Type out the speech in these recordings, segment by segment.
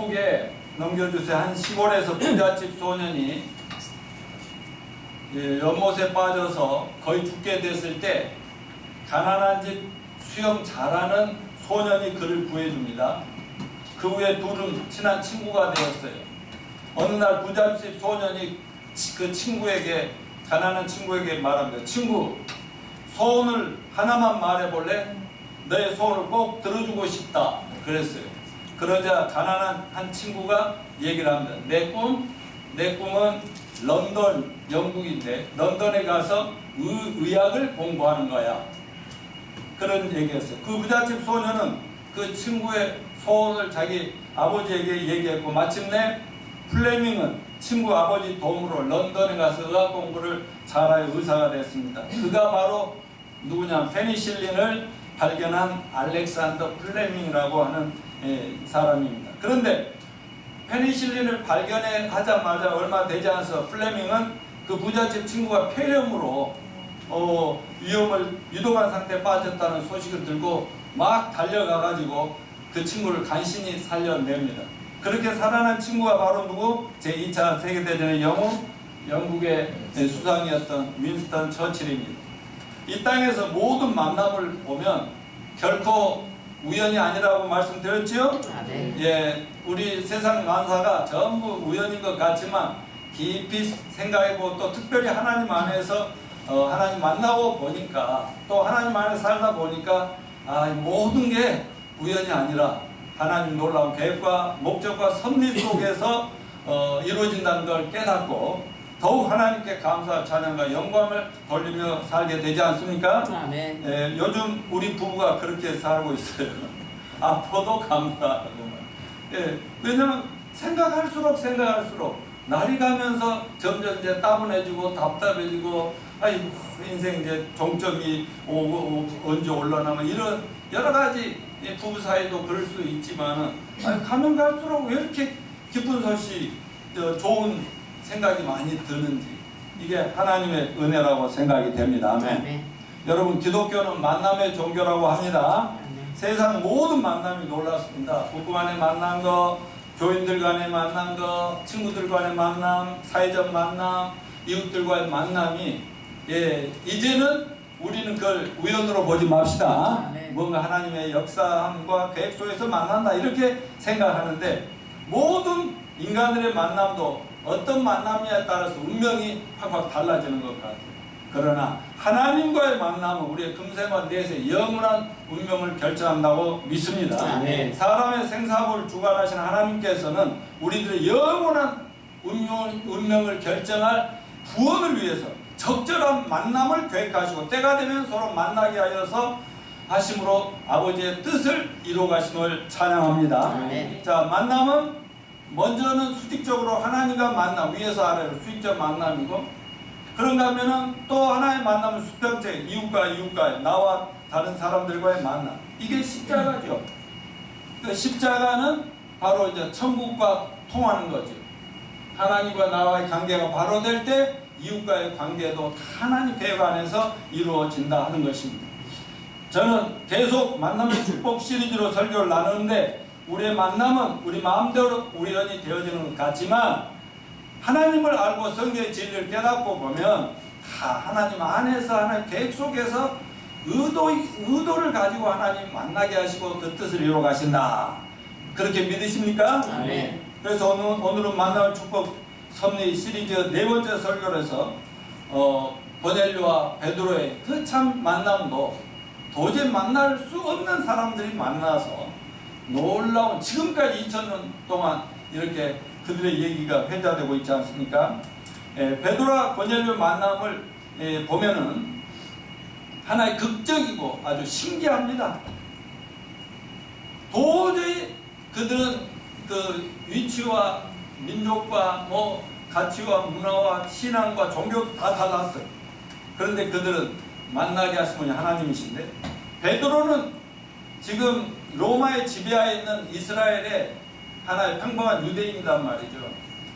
영국에 넘겨주세요. 한 시골에서 부잣집 소년이 연못에 빠져서 거의 죽게 됐을 때 가난한 집 수영 잘하는 소년이 그를 구해줍니다. 그 후에 둘은 친한 친구가 되었어요. 어느 날 부잣집 소년이 그 친구에게, 가난한 친구에게 말합니다. 친구, 소원을 하나만 말해볼래? 너의 소원을 꼭 들어주고 싶다. 그랬어요. 그러자 가난한 한 친구가 얘기를 합니다. 내 꿈은 런던, 영국인데 런던에 가서 의학을 공부하는 거야. 그런 얘기였어요. 그 부잣집 소년은 그 친구의 소원을 자기 아버지에게 얘기했고, 마침내 플레밍은 친구 아버지 도움으로 런던에 가서 의학 공부를 잘하여 의사가 됐습니다. 그가 바로 누구냐? 페니실린을 발견한 알렉산더 플레밍이라고 하는 사람입니다. 그런데 페니실린을 발견하자마자 얼마 되지 않아서 플레밍은 그 부잣집 친구가 폐렴으로 위험한 상태에 빠졌다는 소식을 들고 막 달려가가지고 그 친구를 간신히 살려냅니다. 그렇게 살아난 친구가 바로 누구? 제2차 세계대전의 영국의 수상이었던 윈스턴 처칠입니다. 이 땅에서 모든 만남을 보면 결코 우연이 아니라고 말씀드렸죠? 네. 예, 우리 세상 만사가 전부 우연인 것 같지만 깊이 생각해보고 또 특별히 하나님 안에서 하나님 만나고 보니까, 또 하나님 안에 살다 보니까 모든 게 우연이 아니라 하나님 놀라운 계획과 목적과 섭리 속에서 이루어진다는 걸 깨닫고 더욱 하나님께 감사, 찬양과 영광을 돌리며 살게 되지 않습니까? 아멘. 예, 요즘 우리 부부가 그렇게 살고 있어요. 앞으로도 감사하고. 예, 왜냐면 생각할수록 날이 가면서 점점 이제 따분해지고 답답해지고, 아이고 인생 이제 종점이 오고 언제 올라나면 이런 여러 가지 부부 사이도 그럴 수 있지만은, 가면 갈수록 왜 이렇게 기쁜 소식, 좋은 생각이 많이 드는지, 이게 하나님의 은혜라고 생각이 됩니다. 아멘. 네. 여러분, 기독교는 만남의 종교라고 합니다. 세상 모든 만남이 놀랍습니다. 부부 간의 만난 거, 교인들 간의 만난 거, 친구들 간의 만남, 사회적 만남, 이웃들과의 만남이, 이제는 우리는 그걸 우연으로 보지 맙시다. 뭔가 하나님의 역사함과 계획 속에서 만난다, 이렇게 생각하는데, 모든 인간들의 만남도 어떤 만남에 따라서 운명이 확확 달라지는 것 같아요. 그러나 하나님과의 만남은 우리의 금생과 내세의 영원한 운명을 결정한다고 믿습니다. 아멘. 사람의 생사를 주관하시는 하나님께서는 우리들의 영원한 운명을 결정할 구원을 위해서 적절한 만남을 계획하시고 때가 되면 서로 만나게 하여서 하심으로 아버지의 뜻을 이루어가심을 찬양합니다. 아멘. 자, 만남은 먼저는 수직적으로 하나님과 만남, 위에서 아래로 수직적 만남이고, 그런가 하면은 또 하나의 만남은 수평적, 이웃과 나와 다른 사람들과의 만남, 이게 십자가죠. 그 십자가는 바로 이제 천국과 통하는 거죠. 하나님과 나와의 관계가 바로 될 때 이웃과의 관계도 하나님 계획 안에서 이루어진다 하는 것입니다. 저는 계속 만남의 축복 시리즈로 설교를 나누는데, 우리의 만남은 우리 마음대로 우연히 되어지는 것 같지만, 하나님을 알고 성경의 진리를 깨닫고 보면 하나님 안에서, 하나님 계획 속에서 의도를 가지고 하나님 만나게 하시고 그 뜻을 이루어 가신다. 그렇게 믿으십니까? 아멘. 그래서 오늘은 만남의 축복 섭리 시리즈 네 번째 설교에서 고넬료와 베드로의 그 참 만남도 도저히 만날 수 없는 사람들이 만나서 놀라운, 지금까지 2000년 동안 이렇게 그들의 얘기가 회자되고 있지 않습니까? 베드로와 고넬료 만남을 보면은 하나의 극적이고 아주 신기합니다. 도저히 그들은 그 위치와 민족과 가치와 문화와 신앙과 종교 다 달랐어요. 그런데 그들은 만나게 하신 분이 하나님이신데, 베드로는 지금 로마의 지배하에 있는 이스라엘의 하나의 평범한 유대인이란 말이죠.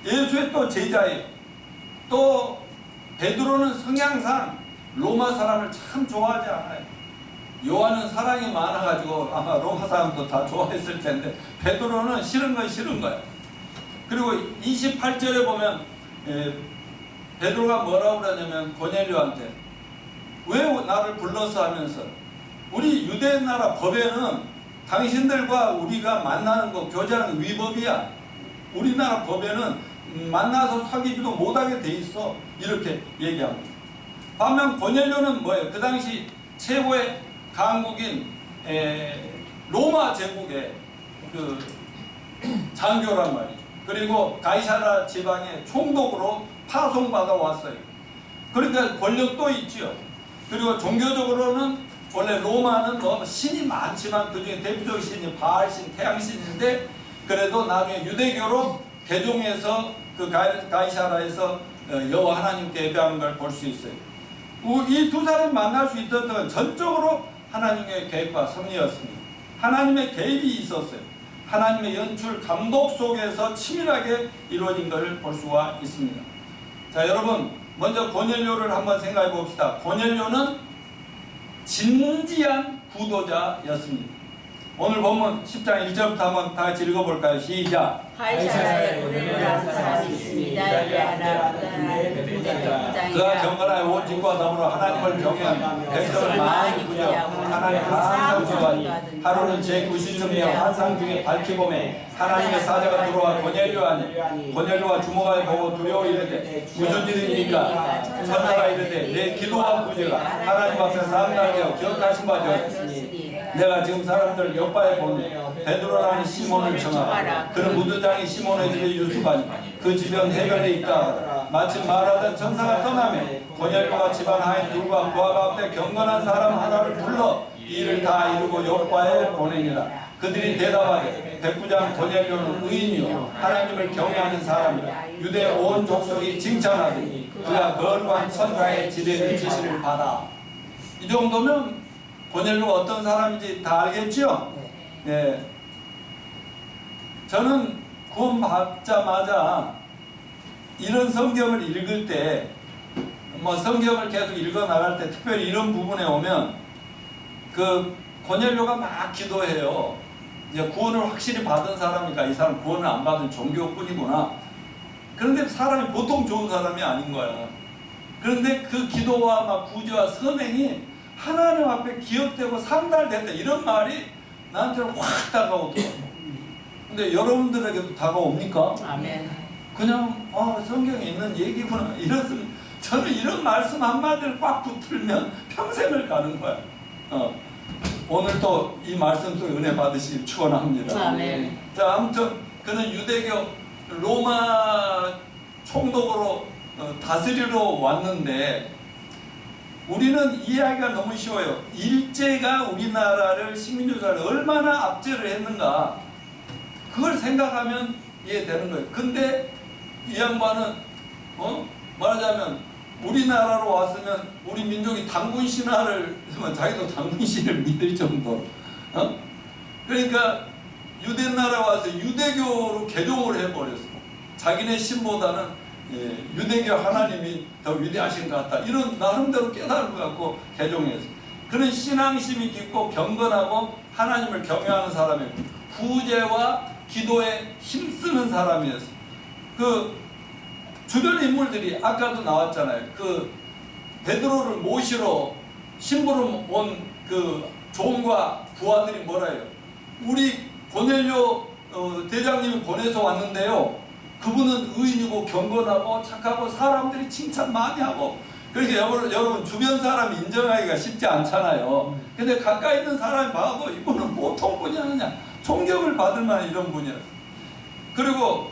예수의 또 제자예요. 또 베드로는 성향상 로마 사람을 참 좋아하지 않아요. 요한은 사랑이 많아가지고 아마 로마 사람도 다 좋아했을 텐데 베드로는 싫은 건 싫은 거야. 그리고 28절에 보면 베드로가 뭐라고 그러냐면 고넬료한테 왜 나를 불러서 하면서 우리 유대 나라 법에는 당신들과 우리가 만나는 거 교제하는 거 위법이야. 우리나라 법에는 만나서 사귀지도 못하게 돼 있어. 이렇게 얘기합니다. 반면 고넬료는 뭐예요? 그 당시 최고의 강국인 로마 제국의 그 장교란 말이죠. 그리고 가이사라 지방의 총독으로 파송받아 왔어요. 그러니까 권력도 있죠. 그리고 종교적으로는 원래 로마는 뭐 신이 많지만 그중에 대표적인 신이 바알신, 태양신인데 그래도 나중에 유대교로 개종해서 그 가이사라에서 여호와 하나님께 예배하는 걸 볼 수 있어요. 이 두 사람이 만날 수 있었던 건 전적으로 하나님의 계획과 섭리였습니다. 하나님의 개입이 있었어요. 하나님의 연출, 감독 속에서 치밀하게 이루어진 것을 볼 수가 있습니다. 자, 여러분 먼저 고넬료를 한번 생각해 봅시다. 고넬료는 진지한 구도자였습니다. 오늘 본문 10장 1절부터 한번 다 같이 읽어볼까요? 시작. 가이사라에 고넬료라는 사람이 있습니다. 그가 경건하여 온 집과 더불어 하나님을 경외하며 백성을 많이 구제하고 하나님을 항상 기도하니 하루는 제90층이여 환상 중에 밝히 보매 하나님의 사자가 들어와 고넬료 하니 고넬료가 주목하여 보고 두려워 이르되 무슨 일입니까? 천사가 이르되 내 기도와 구제가 하나님 앞에 상달되어 기억하신 바 되었으니 내가 지금 사람들 옆바에 보니 베드로라는 시몬을 정하라. 그는 무드장이 시몬의 집에 유수하니 그 집은 해변에 있다. 마침 말하던 천사가 떠나며 고넬료가 집안 하인 둘과 무화 가운데 경건한 사람 하나를 불러 이 일을 다 이루고 옆바에 보내니라. 그들이 대답하되 백부장 고넬료는 의인이요 하나님을 경외하는 사람이라. 유대 온 족속이 칭찬하더니 그가 거룩한 천사의 지대의 지시를 받아. 이 정도면 고넬료가 어떤 사람인지 다 알겠죠? 네. 저는 구원받자마자 이런 성경을 읽을 때, 뭐 성경을 계속 읽어 나갈 때 특별히 이런 부분에 오면 그 고넬료가 막 기도해요. 이제 구원을 확실히 받은 사람이니까 이 사람 구원을 안 받은 종교꾼이구나. 그런데 사람이 보통 좋은 사람이 아닌 거야. 그런데 그 기도와 막 구제와 선행이 하나님 앞에 기억되고 상달된다 이런 말이 나한테는 확 다가오더라고. 근데 여러분들에게도 다가옵니까? 아멘. 그냥 성경에 있는 얘기구나 이랬으면 저는 이런 말씀 한마디를 꽉 붙들면 평생을 가는 거야. 오늘 또 이 말씀 속에 은혜 받으시길 축원합니다. 아멘. 자, 아무튼 그는 유대교 로마 총독으로 다스리러 왔는데 우리는 이해하기가 너무 쉬워요. 일제가 우리나라를 식민조사를 얼마나 압제를 했는가 그걸 생각하면 이해되는 거예요. 근데 이 양반은 말하자면 우리나라로 왔으면 우리 민족이 당군 신화를 자기도 당군 신을 믿을 정도. 그러니까 유대 나라에 와서 유대교로 개종을 해버렸어. 자기네 신보다는 유대교 하나님이 더 위대하신 것 같다. 이런 나름대로 깨달은 것 같고 개종했어. 그는 신앙심이 깊고 경건하고 하나님을 경외하는 사람이고 구제와 기도에 힘쓰는 사람이었어. 그 주변 인물들이 아까도 나왔잖아요. 그 베드로를 모시러 심부름 온 그 종과 부하들이 뭐라 해요? 우리 고넬료 대장님이 보내서 왔는데요. 그분은 의인이고 경건하고 착하고 사람들이 칭찬 많이 하고 그렇게 여러분 주변 사람 인정하기가 쉽지 않잖아요. 근데 가까이 있는 사람이 봐도 이분은 보통 분이 아니냐. 존경을 받을 만한 이런 분이었어요. 그리고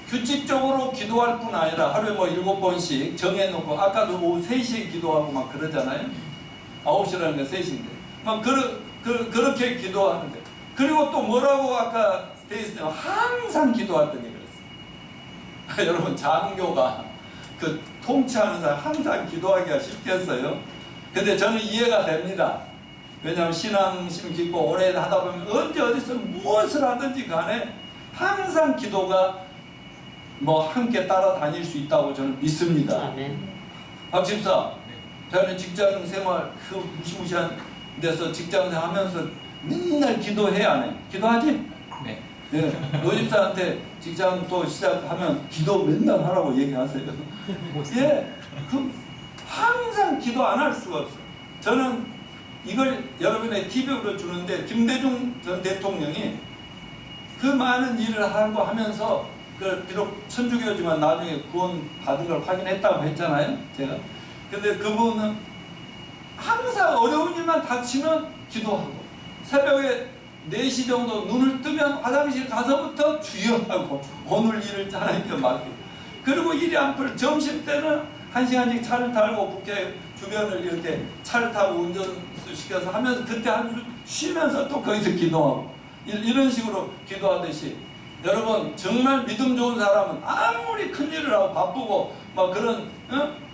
규칙적으로 기도할 뿐 아니라 하루에 뭐 7번씩 정해놓고 아까도 오후 3시에 기도하고 막 그러잖아요. 9시라는 게 3시인데 막 그렇게 기도하는데 그리고 또 뭐라고 아까 돼 있어요. 항상 기도하더니 그랬어요. 여러분 장교가 그 통치하는 사람 항상 기도하기가 쉽겠어요. 근데 저는 이해가 됩니다. 왜냐하면 신앙심 깊고 오래 하다 보면 언제 어디서 무엇을 하든지 간에 항상 기도가 뭐 함께 따라다닐 수 있다고 저는 믿습니다. 아멘. 박 집사, 저는 직장 생활 그 무시무시한 데서 직장생활 하면서 맨날 기도해 안 해? 기도하지? 네. 네. 노집사한테 직장 또 시작하면 기도 맨날 하라고 얘기하세요. 예, 항상 기도 안 할 수가 없어요. 저는 이걸 여러분의 TV로 주는데 김대중 전 대통령이 그 많은 일을 하고 하면서 비록 천주교지만 나중에 구원 받은 걸 확인했다고 했잖아요. 제가. 근데 그분은 항상 어려운 일만 닥치면 기도하고 새벽에 4시 정도 눈을 뜨면 화장실 가서부터 주여 하고 오늘 일을 하나님께 맡기고 그리고 일이 안 풀 점심 때는 1시간씩 차를 타고 국회 주변을 이렇게 차를 타고 운전수 시켜서 하면서 그때 한숨 쉬면서 또 거기서 기도하고 이런 식으로 기도하듯이 여러분 정말 믿음 좋은 사람은 아무리 큰 일을 하고 바쁘고 막 그런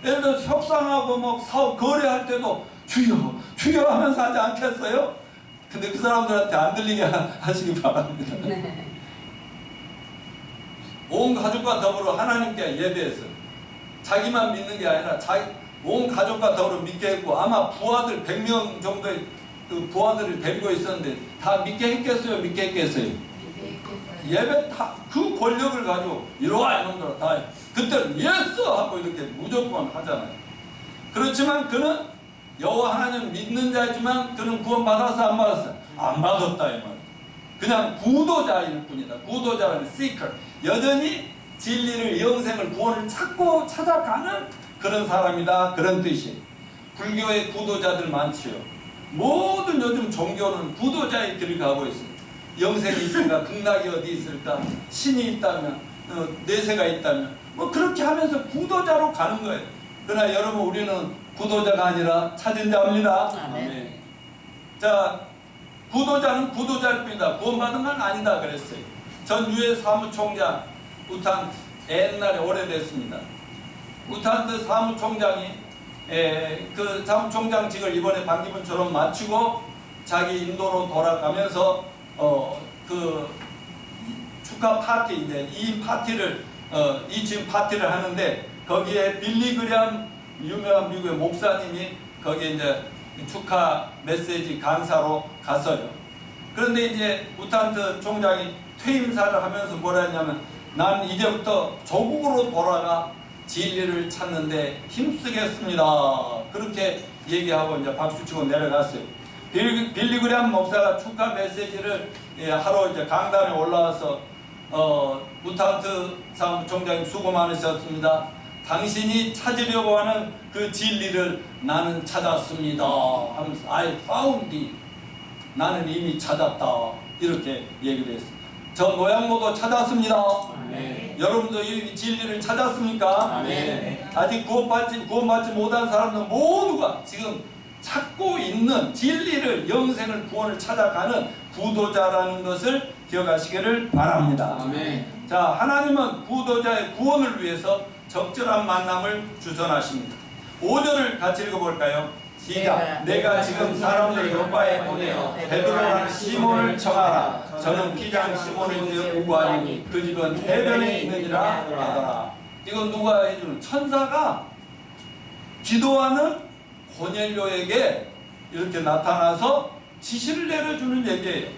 예를 들어서 협상하고 뭐 사업 거래할 때도 주여 주여 하면서 하지 않겠어요? 근데 그 사람들한테 안 들리게 하시기 바랍니다. 네. 온 가족과 더불어 하나님께 예배해서 자기만 믿는 게 아니라 온 가족과 더불어 믿게 했고 아마 부하들 100명 정도의 그 부하들을 데리고 있었는데 다 믿게 했겠어요? 믿게 했겠어요? 예배 다 그 권력을 가지고 이리와 이놈들아 다 그때는 예스 하고 이렇게 무조건 하잖아요. 그렇지만 그는 여호와 하나님 믿는 자이지만 그는 구원 받았어 안 받았어? 안 받았다 이 말이에요. 그냥 구도자일 뿐이다. 구도자는 seeker. 여전히 진리를 영생을 구원을 찾고 찾아가는 그런 사람이다. 그런 뜻이에요. 불교의 구도자들 많지요. 모든 요즘 종교는 구도자의 길을 가고 있어요. 영생이 있을까? 극락이 어디 있을까? 신이 있다면 내세가 있다면 뭐 그렇게 하면서 구도자로 가는 거예요. 그러나 여러분 우리는 구도자가 아니라 찾은 자입니다. 아멘. 자, 구도자는 구도자일 뿐이다. 구원받은 건 아니다 그랬어요. 전 유해 사무총장 우탄 옛날에 오래됐습니다. 우탄트 사무총장이 그 사무총장직을 이번에 반기문처럼 마치고 자기 인도로 돌아가면서 그 축하 파티인데 이 파티를 지금 파티를 하는데 거기에 빌리 그램 유명한 미국의 목사님이 거기에 이제 축하 메시지 강사로 갔어요. 그런데 이제 우탄트 총장이 퇴임사를 하면서 뭐라 했냐면 난 이제부터 조국으로 돌아가 진리를 찾는데 힘쓰겠습니다. 그렇게 얘기하고 이제 박수치고 내려갔어요. 빌리 그램 목사가 축하 메시지를 하러 이제 강단에 올라와서 우탄트 사무총장님 수고 많으셨습니다. 당신이 찾으려고 하는 그 진리를 나는 찾았습니다. 하면서 I found it. 나는 이미 찾았다. 이렇게 얘기를 했어요. 저 모양모도 찾았습니다. 아멘. 여러분도 이 진리를 찾았습니까? 아멘. 아직 구원받지 못한 사람들 모두가 지금 찾고 있는 진리를 영생을 구원을 찾아가는 구도자라는 것을 기억하시기를 바랍니다. 아멘. 자, 하나님은 구도자의 구원을 위해서 적절한 만남을 주선하십니다. 5절을 같이 읽어볼까요? 시작. 내가 지금 사람들 요바에 보내어 베드로라는 시몬을 청하라. 저는 피장 시몬의 집에 우고하니 그 집은 해변에 있느니라 하더라. 이건 누가 해주는? 천사가 기도하는 고넬료에게 이렇게 나타나서 지시를 내려주는 얘기예요.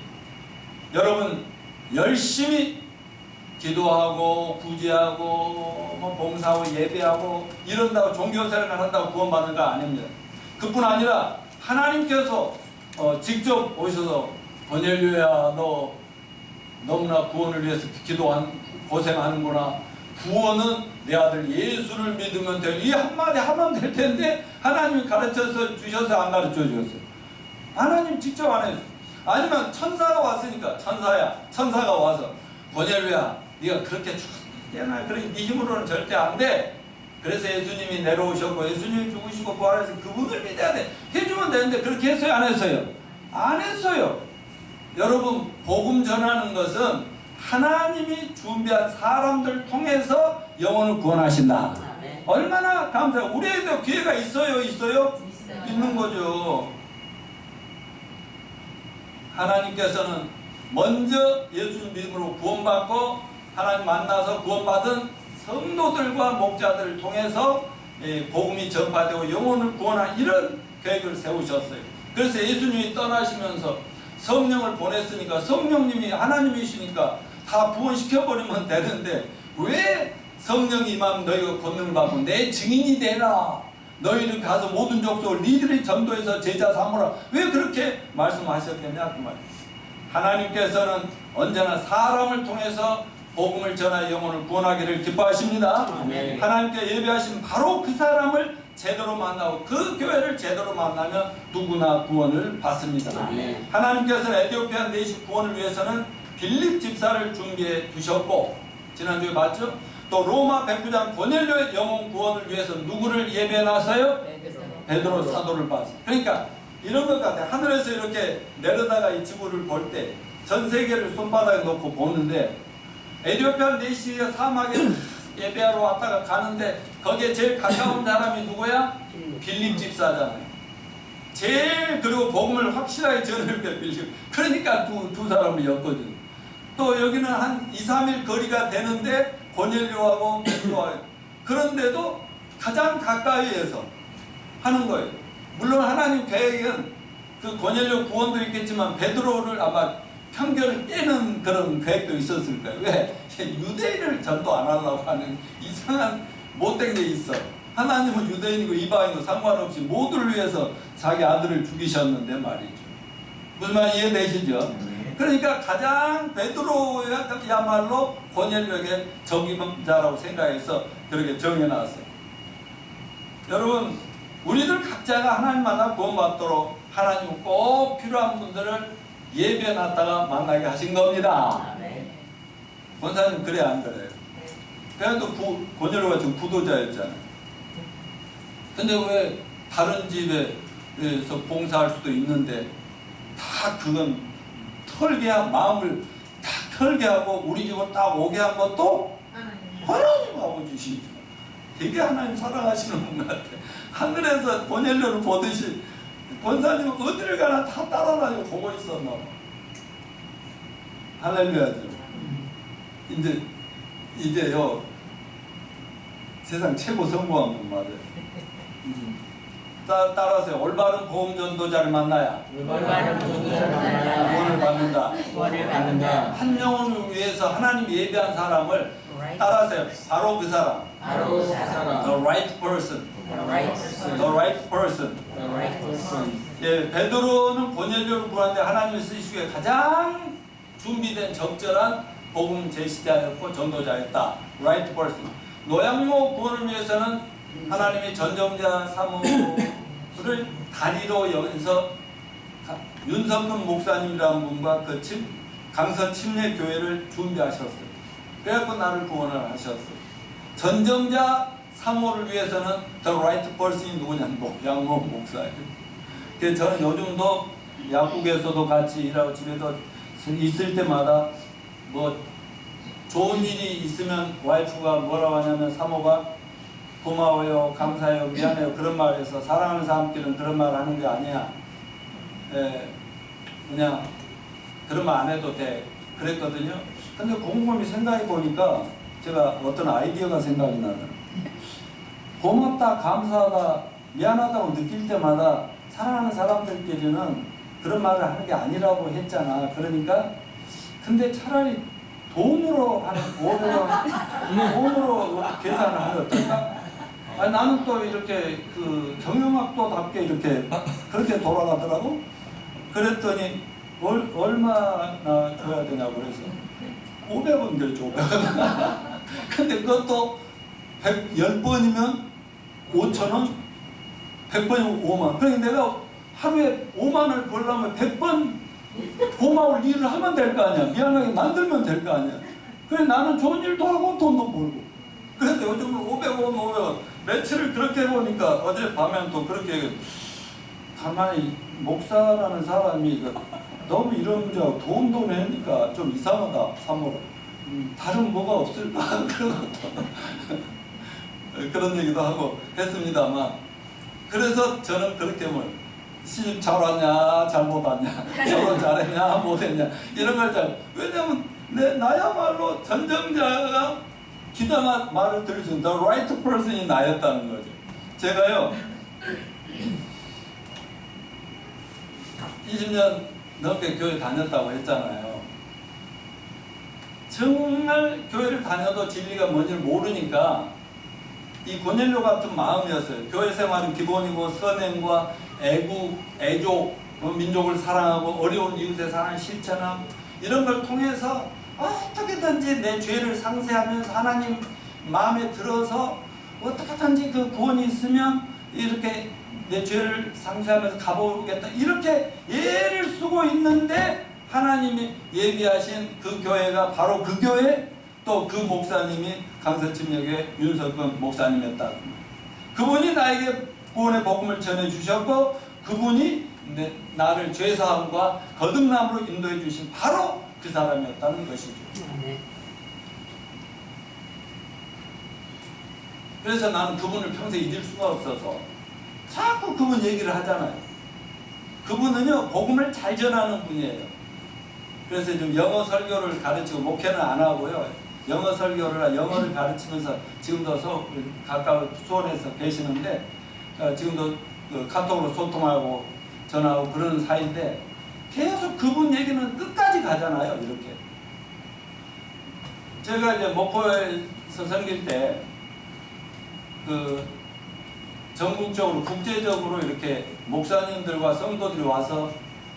여러분 열심히 기도하고 구제하고 뭐 봉사하고 예배하고 이런다고 종교생활을 한다고 구원받는 거 아닙니다. 그뿐 아니라 하나님께서 직접 오셔서 고넬료야 너 너무나 구원을 위해서 고생하는구나. 구원은 내 아들 예수를 믿으면 돼. 이 한마디 하면 될 텐데 하나님이 가르쳐서 주셔서 안 가르쳐 주셨어요. 하나님 직접 안 했어요. 아니면 천사가 왔으니까 천사가 와서 고넬료야 네가 그렇게 죽겠나 그렇게 네 힘으로는 절대 안 돼. 그래서 예수님이 내려오셨고 예수님이 죽으시고 부활해서 그분을 믿어야 돼. 해주면 되는데 그렇게 했어요? 안 했어요? 안 했어요. 여러분 복음 전하는 것은 하나님이 준비한 사람들 통해서 영혼을 구원하신다. 아멘. 얼마나 감사해요. 우리에도 기회가 있어요? 있어요. 있는 거죠. 하나님께서는 먼저 예수 믿음으로 구원받고 하나님 만나서 구원받은 성도들과 목자들을 통해서 복음이 전파되고 영혼을 구원하는 이런 계획을 세우셨어요. 그래서 예수님이 떠나시면서 성령을 보냈으니까 성령님이 하나님이시니까 다 구원시켜버리면 되는데 왜 성령이 임하면 너희가 권능을 받고 내 증인이 되라. 너희를 가서 모든 족속을 니들이 전도해서 제자 삼으라. 왜 그렇게 말씀하셨겠냐 그 말이에요. 하나님께서는 언제나 사람을 통해서 복음을 전하여 영혼을 구원하기를 기뻐하십니다. 아멘. 하나님께 예배하신 바로 그 사람을 제대로 만나고 그 교회를 제대로 만나면 누구나 구원을 받습니다. 아멘. 하나님께서는 에티오피아 내시 구원을 위해서는 빌립 집사를 준비해 두셨고 지난주에 봤죠? 또 로마 백부장 고넬료의 영혼 구원을 위해서 누구를 예배해 놨어요? 베드로 사도를 봤어요. 그러니까 이런 것 같아요. 하늘에서 이렇게 내려다가 이 지구를 볼 때 전 세계를 손바닥에 놓고 보는데 에티오피아 내시의 사막에 예배하러 왔다가 가는데 거기에 제일 가까운 사람이 누구야? 빌립 집사잖아요. 제일 그리고 복음을 확실하게 전할 때 빌립. 그러니까 두 사람을 엮거든. 또 여기는 한 2, 3일 거리가 되는데 고넬료하고 베드로하고 그런데도 가장 가까이에서 하는 거예요. 물론 하나님 계획은 그 고넬료 구원도 있겠지만 베드로를 아마 편견을 깨는 그런 계획도 있었을 거예요. 왜? 유대인을 전도 안 하려고 하는 이상한 못된 게 있어. 하나님은 유대인이고 이방인이고 상관없이 모두를 위해서 자기 아들을 죽이셨는데 말이죠. 무슨 말 이해되시죠? 그러니까 가장 베드로야말로 고넬료에게 적임자라고 생각해서 그렇게 정해놨어요. 여러분 우리들 각자가 하나님 만나 구원받도록 하나님은 꼭 필요한 분들을 예배해놨다가 만나게 하신 겁니다. 권사님 그래 안 그래요? 그래도 고넬료가 지금 부도자였잖아요. 근데 왜 다른 집에서 봉사할 수도 있는데 다 그건 털게 마음을 딱 털게 하고 우리 집으로 딱 오게 한 것도 하나님 아버지시죠. 되게 하나님 사랑하시는 분 같아. 하늘에서 고넬료를 보듯이 권사님은 어디를 가나 다 따라다니고 보고 있었나 봐. 할렐루야죠. 이제요 세상 최고 성공한 분 맞아요. 따라서 올바른 복음 전도자를 만나야 구원을 받는다. 한 영혼을 위해서 하나님 예배한 사람을 따라서요. 바로 그 사람. The right person. The right person. 예, 베드로는 고넬료를 구하는데 하나님이 쓰시기에 가장 준비된 적절한 복음 제시자였고 전도자였다. Right person. 노양모 구원을 위해서는 하나님이 전정자 사무를 다리로 여기서 윤석근 목사님이라는 분과 그 강서 침례교회를 준비하셨어요. 그래갖고 나를 구원을 하셨어요. 전정자 사모를 위해서는 the right person이 누구냐? 양모 목사예요. 그래서 저는 요즘도 약국에서도 같이 일하고 집에도 있을 때마다 뭐 좋은 일이 있으면 와이프가 뭐라고 하냐면 사모가 고마워요, 감사해요, 미안해요 그런 말해서 사랑하는 사람끼리는 그런 말 하는 게 아니야. 그냥 그런 말 안 해도 돼. 그랬거든요. 근데 곰곰이 생각해 보니까 제가 어떤 아이디어가 생각이 나더라고요. 고맙다, 감사하다, 미안하다고 느낄 때마다 사랑하는 사람들끼리는 그런 말을 하는 게 아니라고 했잖아. 그러니까 근데 차라리 돈으로 하는 500원 돈으로 계산을 하면 어떨까? 아니, 나는 또 이렇게 그 경영학도답게 이렇게 그렇게 돌아가더라고. 그랬더니 얼마나 줘야 되냐고 그래서 500원 들죠. 500원. 근데 그것도 10번이면 5,000원, 100번이면 5만. 그러니까 내가 하루에 5만을 벌려면 100번 고마울 일을 하면 될 거 아니야. 미안하게 만들면 될 거 아니야. 그래 나는 좋은 일도 하고 돈도 벌고. 그래서 요즘은 500원 며칠을 그렇게 해보니까 어젯밤엔 또 그렇게 가만히 목사라는 사람이 너무 이런 돈도 내니까 좀 이상하다 사모로. 다른 뭐가 없을까 그런 것도 그런 얘기도 하고 했습니다만 그래서 저는 그렇게 시집 잘 왔냐 잘못 왔냐 결혼 잘했냐 못했냐 이런 걸 잘 왜냐면 나야말로 전정자가 기다란 말을 들을 수 있는 the right person이 나였다는 거죠. 제가요 20년 넘게 교회 다녔다고 했잖아요. 정말 교회를 다녀도 진리가 뭔지를 모르니까 이 고넬료 같은 마음이었어요. 교회 생활은 기본이고 선행과 애족, 민족을 사랑하고 어려운 이웃의 사랑을 실천함, 이런 걸 통해서 어떻게든지 내 죄를 상쇄하면서 하나님 마음에 들어서 어떻게든지 그 구원이 있으면 이렇게 내 죄를 상쇄하면서 가보겠다, 이렇게 예를 쓰고 있는데 하나님이 예비하신 그 교회가 바로 그 교회, 또 그 목사님이 강서침역의 윤석근 목사님이었다. 그분이 나에게 구원의 복음을 전해주셨고, 그분이 나를 죄사함과 거듭남으로 인도해 주신 바로 그 사람이었다는 것이죠. 그래서 나는 그분을 평생 잊을 수가 없어서 자꾸 그분 얘기를 하잖아요. 그분은요, 복음을 잘 전하는 분이에요. 그래서 좀 영어 설교를 가르치고, 목회는 안 하고요, 영어를 가르치면서 지금도 가까운 수원에서 계시는데, 지금도 카톡으로 소통하고 전화하고 그러는 사이인데, 계속 그분 얘기는 끝까지 가잖아요. 이렇게 제가 이제 목포에서 섬길 때 전국적으로 국제적으로 이렇게 목사님들과 성도들이 와서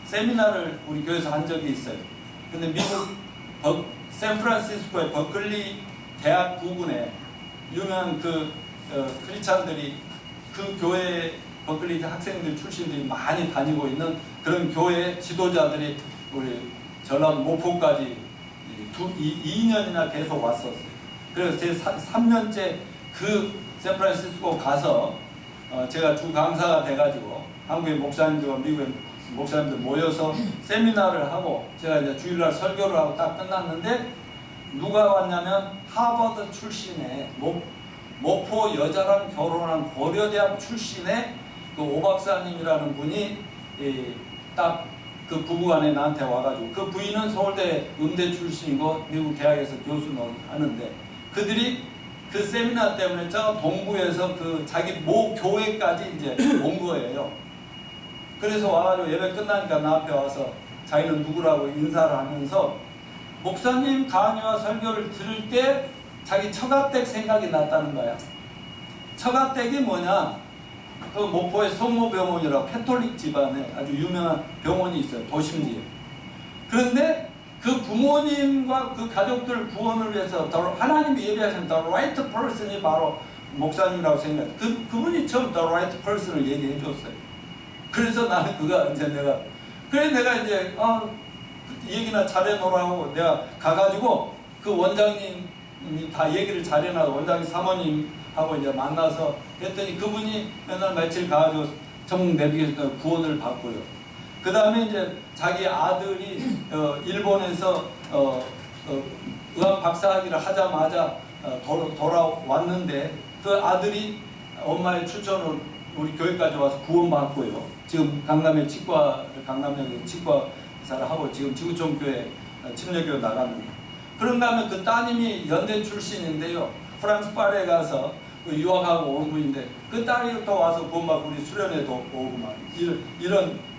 세미나를 우리 교회에서 한 적이 있어요. 근데 미국 샌프란시스코의 버클리 대학 부근에 유명한 크리스찬들이, 그 교회 버클리 학생들 출신들이 많이 다니고 있는 그런 교회 지도자들이 우리 전라도 목포까지 2년이나 계속 왔었어요. 그래서 제 3년째 그 샌프란시스코 가서 제가 주 강사가 돼가지고 한국의 목사님들과 미국의 목사님들 모여서 세미나를 하고, 제가 이제 주일날 설교를 하고 딱 끝났는데, 누가 왔냐면 하버드 출신의 목포 여자랑 결혼한 고려대학 출신의 그 오박사님이라는 분이 딱 그 부부간에 나한테 와가지고, 그 부인은 서울대 음대 출신이고 미국 대학에서 교수 하는데, 그들이 그 세미나 때문에 저 동부에서 그 자기 모 교회까지 이제 온 거예요. 그래서 와가지고 예배 끝나니까 나 앞에 와서 자기는 누구라고 인사를 하면서 목사님 강의와 설교를 들을 때 자기 처가댁 생각이 났다는 거야. 처가댁이 뭐냐? 그 목포의 성모병원이라고 캐톨릭 집안에 아주 유명한 병원이 있어요. 도심지에. 그런데 그 부모님과 그 가족들 구원을 위해서 하나님이 예비하신 the right person이 바로 목사님이라고 생각해요. 그분이 처음 the right person을 얘기해 줬어요. 그래서 나는 내가 이제 얘기나 잘해놓으라고 내가 가가지고 그 원장님이 다 얘기를 잘해놔서 원장님 사모님하고 이제 만나서 했더니, 그분이 맨날 며칠 가가지고 전국 내비게이션 구원을 받고요. 그 다음에 이제 자기 아들이 일본에서 의학 박사학위를 하자마자 돌아왔는데, 그 아들이 엄마의 추천으로 우리 교회까지 와서 구원받고요. 지금 강남역에 치과 의사를 하고 지금 지구촌교회 침례교회 나가는. 그런 다음에 그 따님이 연대 출신인데요. 프랑스 파리에 가서 유학하고 온 분인데, 그 딸이 또 와서 구원받고 우리 수련회도 오고 막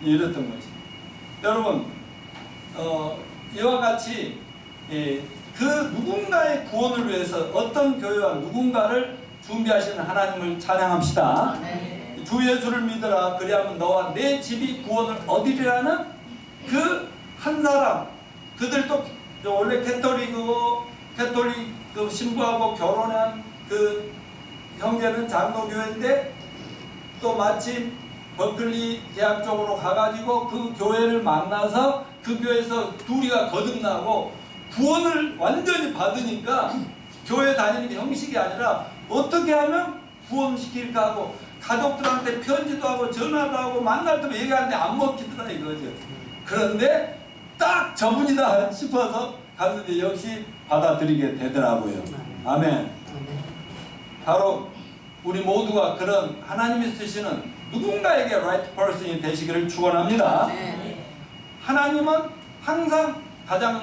이랬던 것이. 여러분, 이와 같이 그 누군가의 구원을 위해서 어떤 교회와 누군가를 준비하시는 하나님을 찬양합시다. 주 예수를 믿으라, 그리하면 너와 내 집이 구원을 얻으리라는 그 한 사람. 그들도 원래 캐톨릭 신부하고 결혼한 그 형제는 장로교회인데, 또 마침 버클리 대학 쪽으로 가가지고 그 교회를 만나서 그 교회에서 둘이가 거듭나고 구원을 완전히 받으니까 교회 다니는 게 형식이 아니라 어떻게 하면 구원시킬까 하고 가족들한테 편지도 하고 전화도 하고 만날 때면 얘기하는데 안 먹히더라 이거죠. 그런데 딱 저분이다 싶어서 갔는데 역시 받아들이게 되더라고요. 아멘. 바로 우리 모두가 그런 하나님이 쓰시는 누군가에게 right person이 되시기를 축원합니다. 하나님은 항상 가장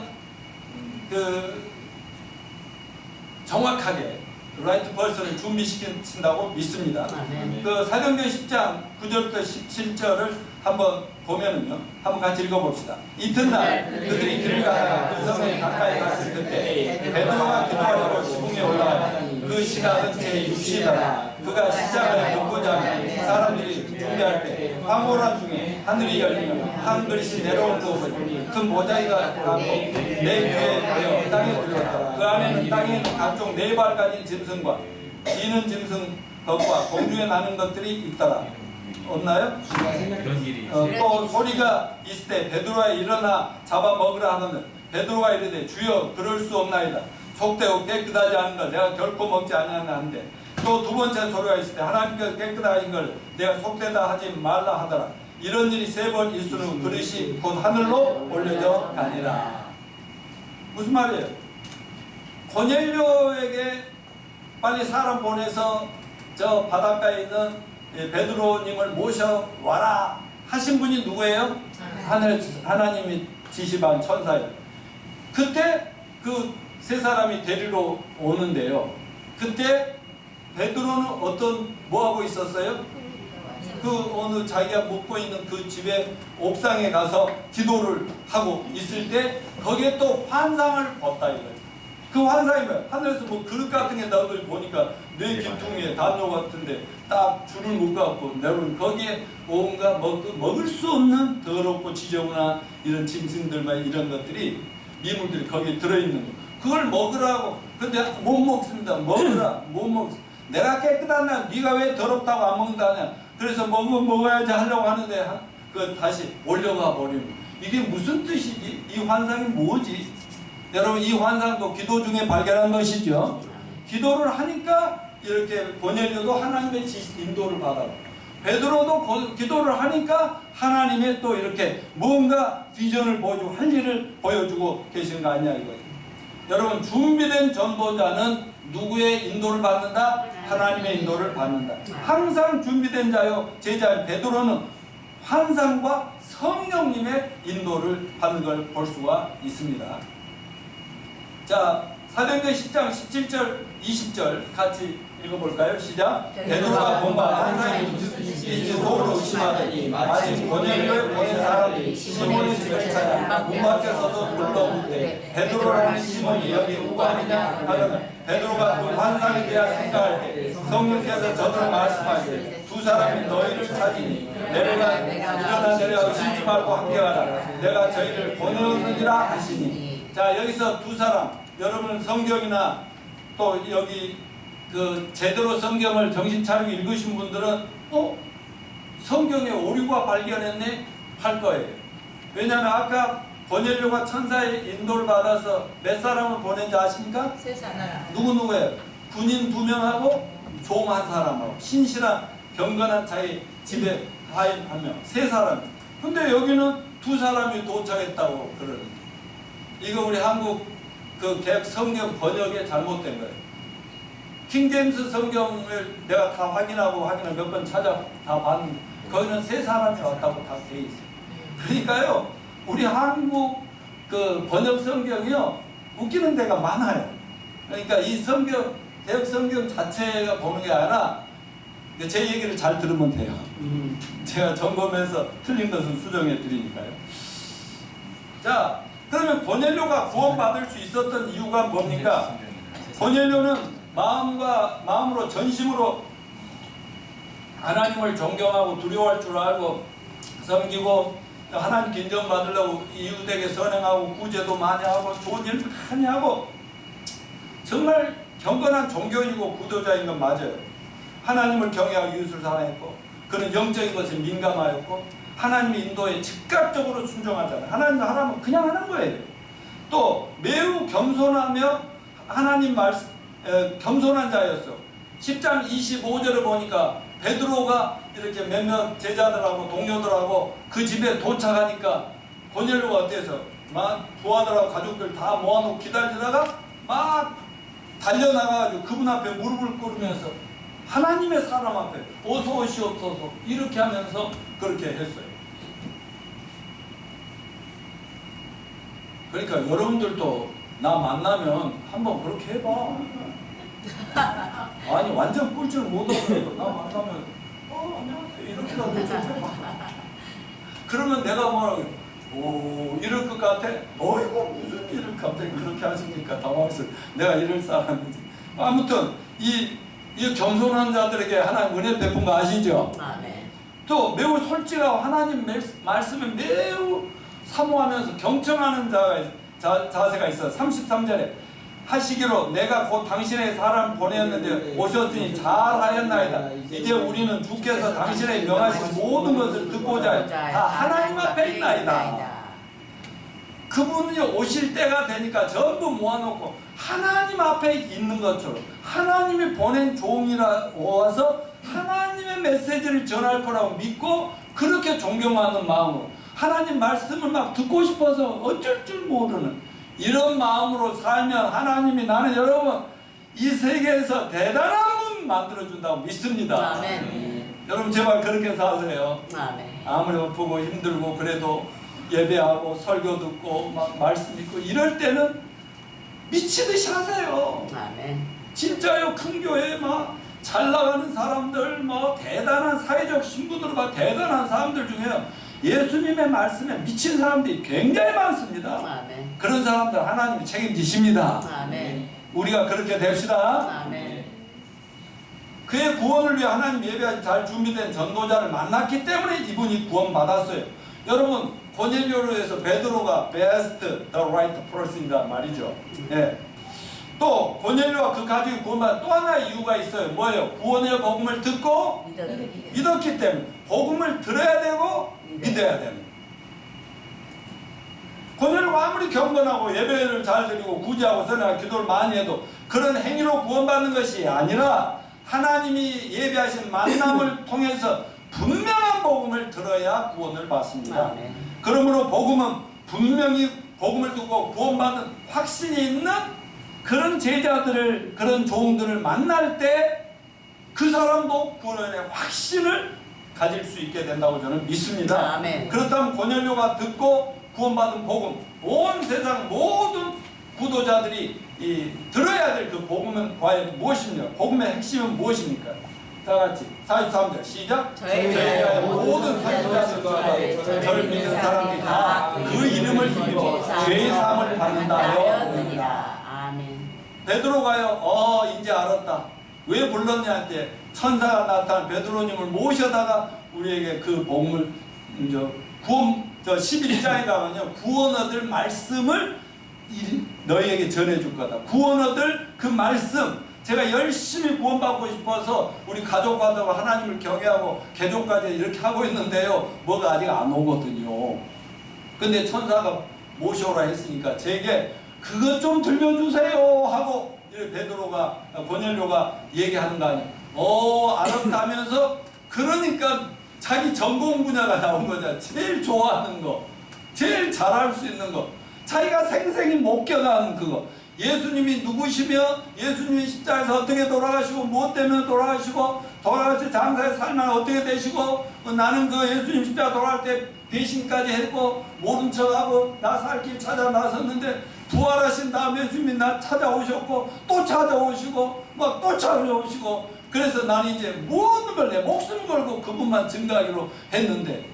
정확하게 라이트 퍼슨을 준비시킨다고 믿습니다. 아멘. 그 사도행전 10장 9절부터 17절을 한번 보면은요, 한번 같이 읽어봅시다. 이튿날 그들이 길을 가다가 그 성에 가까이 갔을 그때 베드로가 기도하려고 지붕에 올라가 그 시각은 제6시더라. 그가 시작을 듣고자 하면 사람들이 준비할 때 황홀한 중에 하늘이 열리며 한 그릇이 내려온 거 보니 큰 모자이가 나고 내 귀에 되어 땅에 들어갔더라. 그 안에는 땅에 있는 각종 4발까지 짐승과 기는 짐승 덕과 공중에 나는 것들이 있더라. 없나요? 그런 일이 또 소리가 있을 때 베드로가 일어나 잡아 먹으라 하거늘 베드로가 이르되 주여 그럴 수 없나이다. 속되고 깨끗하지 않은 걸 내가 결코 먹지 아니하는데 또 두 번째 소리가 있을 때 하나님께서 깨끗하신 걸 내가 속되다 하지 말라 하더라. 이런 일이 3번 있으면 그릇이 곧 하늘로 올려져 가니라. 무슨 말이에요? 고넬료에게 빨리 사람 보내서 저 바닷가에 있는 베드로님을 모셔와라 하신 분이 누구예요? 하나님이 지시한 천사예요. 그때 그 세 사람이 데리러 오는데요. 그때 베드로는 뭐하고 있었어요? 그 어느 자기가 묵고 있는 그 집의 옥상에 가서 기도를 하고 있을 때 거기에 또 환상을 봤다 이거죠. 그 환상이 뭐야? 하늘에서 뭐 그릇 같은 게 나오더니 보니까 뇌 기퉁에 담요 같은데 딱 줄을 묶어갖고 내려오는 거기에 온갖 먹을 수 없는 더럽고 지저분한 이런 짐승들과 이런 것들이 미물들이 거기에 들어있는 거. 그걸 먹으라고. 근데 못 먹습니다. 먹으라. 못 먹. 내가 깨끗한 날 네가 왜 더럽다고 안 먹는다냐. 그래서 먹어야지 하려고 하는데 그 다시 올려가 버리는. 이게 무슨 뜻이지? 이 환상이 뭐지? 여러분 이 환상도 기도 중에 발견한 것이죠. 기도를 하니까 이렇게 고넬료도 하나님의 인도를 받아. 베드로도 기도를 하니까 하나님의 또 이렇게 뭔가 비전을 보여주고 할 일을 보여주고 계시는 거 아니냐 이거죠. 여러분 준비된 전도자는 누구의 인도를 받는다? 하나님의 인도를 받는다. 항상 준비된 자요 제자 베드로는 환상과 성령님의 인도를 받는 걸 볼 수가 있습니다. 자, 사도행전 10장 17절 20절 같이 읽어볼까요? 시작. 베드로가 본바 환상이 이제 속으로 의심하더니 마침 고넬료의 보낸 사람이 시몬의 집을 찾아 문 밖에서도 불러오되 베드로라는 시몬이 여기 누구 아니냐 하거든 베드로가 그 환상에 대한 생각할 때 성령께서 저들을 말씀하시되 두 사람이 너희를 찾으니 일어나 내려 의심치 말고 함께하라. 내가 저희를 보내느니라 하시니. 자, 여기서 두 사람, 여러분 성경이나 또 여기 그 제대로 성경을 정신 차리고 읽으신 분들은 성경에 오류가 발견했네 할 거예요. 왜냐하면 아까 고넬료가 천사의 인도를 받아서 몇 사람을 보낸지 아십니까? 3사람. 누구예요? 군인 2명하고 종 1사람하고 신실한 경건한 자기 집에 하인 1명 3사람. 근데 여기는 2사람이 도착했다고 그러는데 이거 우리 한국 그 개혁 성경 번역에 잘못된 거예요. 킹제임스 성경을 내가 다 확인하고 몇 번 찾아 다 봤는데 거기는 3사람이 왔다고 다 돼 있어요. 그러니까요 우리 한국 그 번역 성경이요 웃기는 데가 많아요. 그러니까 이 성경 개혁 성경 자체가 보는 게 아니라 제 얘기를 잘 들으면 돼요. 제가 점검해서 틀린 것은 수정해 드리니까요. 자, 그러면 고넬료가 구원받을 수 있었던 이유가 뭡니까? 고넬료는 마음으로 전심으로 하나님을 존경하고 두려워할 줄 알고 섬기고 하나님 인정 받으려고 이웃에게 선행하고 구제도 많이 하고 좋은 일 많이 하고 정말 경건한 종교인이고 구도자인 건 맞아요. 하나님을 경외하고 이웃을 사랑했고 그는 영적인 것에 민감하였고 하나님의 인도에 즉각적으로 순종하잖아요. 하나님이 하라면 그냥 하는 거예요. 또 매우 겸손하며 하나님 말씀 겸손한 자였어. 10장 25절을 보니까 베드로가 이렇게 몇몇 제자들하고 동료들하고 그 집에 도착하니까 고넬료가 어때서 막 부하들하고 가족들 다 모아놓고 기다리다가 막 달려나가가지고 그분 앞에 무릎을 꿇으면서 하나님의 사람 앞에 어서 오시옵소서 이렇게 하면서 그렇게 했어요. 그러니까 여러분들도 나 만나면 한번 그렇게 해봐. 아니 완전 꿀 줄 모르고 나 만나면 안녕하세요 이렇게라도 좀 해봐. 그러면 내가 뭐라고 오 이럴 것 같아? 이거 무슨 일을 갑자기 그렇게 하십니까? 당황스러워. 내가 이럴 사람이지. 아무튼 이 겸손한 자들에게 하나님 은혜 베푼 거 아시죠? 아멘. 또 매우 솔직하고 하나님 말씀을 매우 사모하면서 경청하는 자세가 있어. 33절에 하시기로 내가 곧 당신의 사람 보내었는데 오셨으니 잘하였나이다. 이제 우리는 주께서 당신의 명하신 모든 것을 듣고자 다 하나님 앞에 있나이다. 그분이 오실 때가 되니까 전부 모아놓고 하나님 앞에 있는 것처럼 하나님이 보낸 종이라 와서 하나님의 메시지를 전할 거라고 믿고 그렇게 존경하는 마음으로 하나님 말씀을 막 듣고 싶어서 어쩔 줄 모르는 이런 마음으로 살면 하나님이 나는 여러분 이 세계에서 대단한 분 만들어준다고 믿습니다. 아멘. 여러분 제발 그렇게 사세요. 아멘. 아무리 아프고 힘들고 그래도 예배하고 설교 듣고 막 말씀 읽고 이럴 때는 미치듯이 하세요. 아멘. 진짜요. 큰 교회에 막 잘 나가는 사람들 뭐 대단한 사회적 신분으로 막 대단한 사람들 중에 예수님의 말씀에 미친 사람들이 굉장히 많습니다. 아멘. 그런 사람들 하나님이 책임지십니다. 아멘. 우리가 그렇게 됩시다. 아멘. 그의 구원을 위해 하나님 예배에 잘 준비된 전도자를 만났기 때문에 이분이 구원받았어요. 여러분 고넬료로에서 베드로가 best the right person이다 말이죠. 예. 또 고넬료와 그 가족이 구원받은 또 하나의 이유가 있어요. 뭐예요? 구원의 복음을 듣고 믿었기 때문에 복음을 들어야 되고 믿어야 됩니다. 고넬료가 아무리 경건하고 예배를 잘 드리고 구제하고 선하고 기도를 많이 해도 그런 행위로 구원받는 것이 아니라 하나님이 예비하신 만남을 통해서 분명한 복음을 들어야 구원을 받습니다. 그러므로 복음은 분명히 복음을 듣고 구원받는 확신이 있는 그런 제자들을 그런 종들을 만날 때 그 사람도 구원의 확신을 가질 수 있게 된다고 저는 믿습니다. 아멘. 그렇다면 고넬료가 듣고 구원받은 복음 온 세상 모든 구도자들이 들어야 될 그 복음은 과연 무엇입니까? 복음의 핵심은 무엇입니까? 다 같이 43절 시작. 저희가 모든 선지자들과 저를 믿는 사람들이 다 그 이름을 힘입어 죄의 사함을 받는다 하여. 아멘. 베드로가요. 이제 알았다. 왜 불렀냐 할때 천사가 나타난 베드로님을 모셔다가 우리에게 그 복음을 구원 11장에 가면요 구원 얻을 말씀을 너희에게 전해줄 거다. 구원 얻을 그 말씀. 제가 열심히 구원받고 싶어서 우리 가족과도 하나님을 경외하고 개종까지 이렇게 하고 있는데요. 뭐가 아직 안 오거든요. 근데 천사가 모셔오라 했으니까 제게 그것 좀 들려주세요 하고 베드로가 고넬료가 얘기하는 거 아니에요. 알았다면서 그러니까 자기 전공 분야가 나온 거잖아. 제일 좋아하는 거, 제일 잘할 수 있는 거, 자기가 생생히 못 견하는 그거. 예수님이 누구시며 예수님이 십자가에서 어떻게 돌아가시고 무엇 때문에 돌아가시고 돌아가서 장사의 삶은 어떻게 되시고 나는 그 예수님 십자가 돌아갈 때 배신까지 했고 모른 척하고 나 살 길 찾아 나섰는데 부활하신 다음에 예수님이 나 찾아오셨고 또 찾아오시고 막 또 찾아오시고 그래서 나는 이제 모든 걸 내 목숨 걸고 그분만 증거하기로 했는데